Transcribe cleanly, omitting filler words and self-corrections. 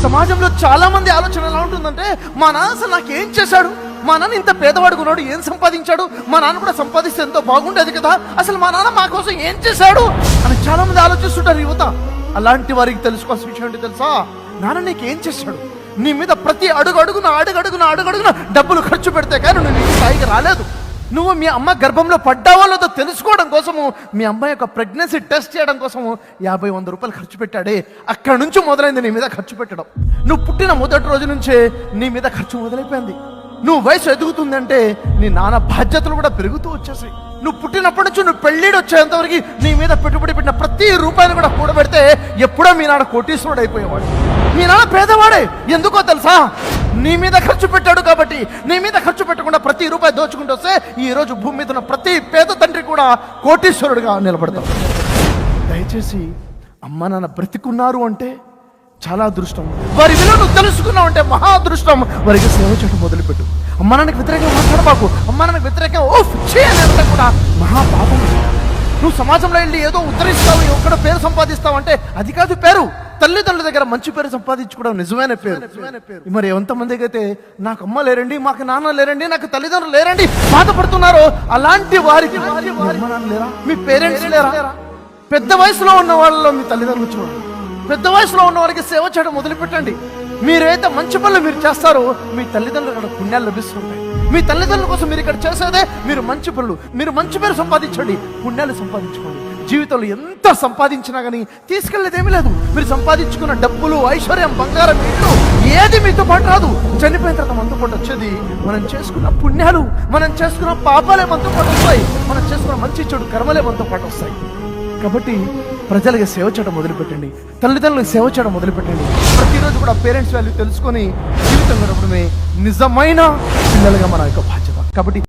సమాజంలో చాలా మంది ఆలోచన ఎలా ఉంటుందంటే, మా నాన్న అసలు నాకేం చేశాడు, మా నాన్న ఇంత పేదవాడుగా ఉన్నాడు, ఏం సంపాదించాడు, మా నాన్న కూడా సంపాదిస్తే ఎంతో బాగుండేది కదా, అసలు మా నాన్న మా కోసం ఏం చేశాడు అని చాలా మంది ఆలోచిస్తుంటారు యువత. అలాంటి వారికి తెలుసుకోవాల్సిన విషయం ఏంటి తెలుసా? నాన్న నీకేం చేశాడు? నీ మీద ప్రతి అడుగడుగున డబ్బులు ఖర్చు పెడితే కానీ నువ్వు నీ స్థాయికి రాలేదు. నువ్వు మీ అమ్మ గర్భంలో పడ్డావో లేదో తెలుసుకోవడం కోసము, మీ అమ్మాయి యొక్క ప్రెగ్నెన్సీ టెస్ట్ చేయడం కోసము 50-100 రూపాయలు ఖర్చు పెట్టాడే. అక్కడ నుంచి మొదలైంది నీ మీద ఖర్చు పెట్టడం. నువ్వు పుట్టిన మొదటి రోజు నుంచే నీ మీద ఖర్చు మొదలైపోయింది. నువ్వు వయసు ఎదుగుతుందంటే నీ నాన్న బాధ్యతలు కూడా పెరుగుతూ వచ్చేసాయి. నువ్వు పుట్టినప్పటి నుంచి నువ్వు పెళ్ళిడు వచ్చేంతవరకు నీ మీద పెట్టుబడి పెట్టిన ప్రతి రూపాయిని కూడా కూడబెడితే ఎప్పుడో మీ నాన్న కోటీశ్వరుడు అయిపోయేవాడు. మీ నాన్న పేదవాడే. ఎందుకో తెలుసా? నీ మీద ఖర్చు పెట్టాడు కాబట్టి. నీ మీద ఖర్చు పెట్టకుండా ప్రతి రూపాయి దోచుకుంటూ వస్తే ఈ రోజు భూమి మీద ఉన్న ప్రతి పేద తండ్రి కూడా కోటీశ్వరుడుగా నిలబడతాడు. దయచేసి అమ్మ నాన్న బ్రతికున్నారు అంటే చాలా అదృష్టం. వారి విలువ నువ్వు తెలుసుకున్నావు అంటే మహా అదృష్టం. వారికి సేవ చేయడం మొదలుపెట్టు. అమ్మ నాన్నకి వ్యతిరేకంగా మాట్లాడబాకు. అమ్మ నాన్నకి వ్యతిరేకంగా అంటే కూడా మహా పాపం. నువ్వు సమాజంలో వెళ్ళి ఏదో ఉద్ధరిస్తావు, ఎక్కడ పేరు సంపాదిస్తావు అంటే అది కాదు పేరు. తల్లిదండ్రుల దగ్గర మంచి పేరు సంపాదించుకోవడం నిజమైన పేరు. మరి ఎంతమందికి అయితే నాకు అమ్మ లేరండి, మాకు నాన్న లేరండి, నాకు తల్లిదండ్రులు లేరండి బాధపడుతున్నారో, అలాంటి వారికి అమ్మ నాన్న లేరా, మీ పేరెంట్స్ లేరా? పెద్ద వయసులో ఉన్న వాళ్ళలో మీ తల్లిదండ్రులు చూడండి. పెద్ద వయసులో ఉన్న వారికి సేవ చేయడం మొదలుపెట్టండి. మీరైతే మంచి పనులు మీరు చేస్తారో మీ తల్లిదండ్రులు అక్కడ పుణ్యాలు లభిస్తుంటాయి. మీ తల్లిదండ్రుల కోసం మీరు ఇక్కడ చేసేదే మీరు మంచి పనులు. మీరు మంచి పేరు సంపాదించండి, పుణ్యాలు సంపాదించుకోండి. జీవితంలో ఎంత సంపాదించినా కానీ తీసుకెళ్లేది ఏమీ లేదు. మీరు సంపాదించుకున్న డబ్బులు, ఐశ్వర్యం, బంగారం, ఇల్లు ఏది మీతో పాటు రాదు. చనిపోయిన తర్వాత మనతో పాటు వచ్చేది మనం చేసుకున్న పుణ్యాలు, మనం చేసుకున్న పాపాలే మనతో పాటు వస్తాయి. మనం చేసుకున్న మంచి చెడు కర్మలే మనతో పాటు వస్తాయి. కాబట్టి ప్రజలకి సేవ చేయడం మొదలుపెట్టండి. తల్లిదండ్రులకు సేవ చేయడం మొదలుపెట్టండి. ప్రతిరోజు కూడా పేరెంట్స్ వాల్యూ తెలుసుకొని జీవితం గడపడమే నిజమైన పిల్లలుగా మన యొక్క బాధ్యత. కాబట్టి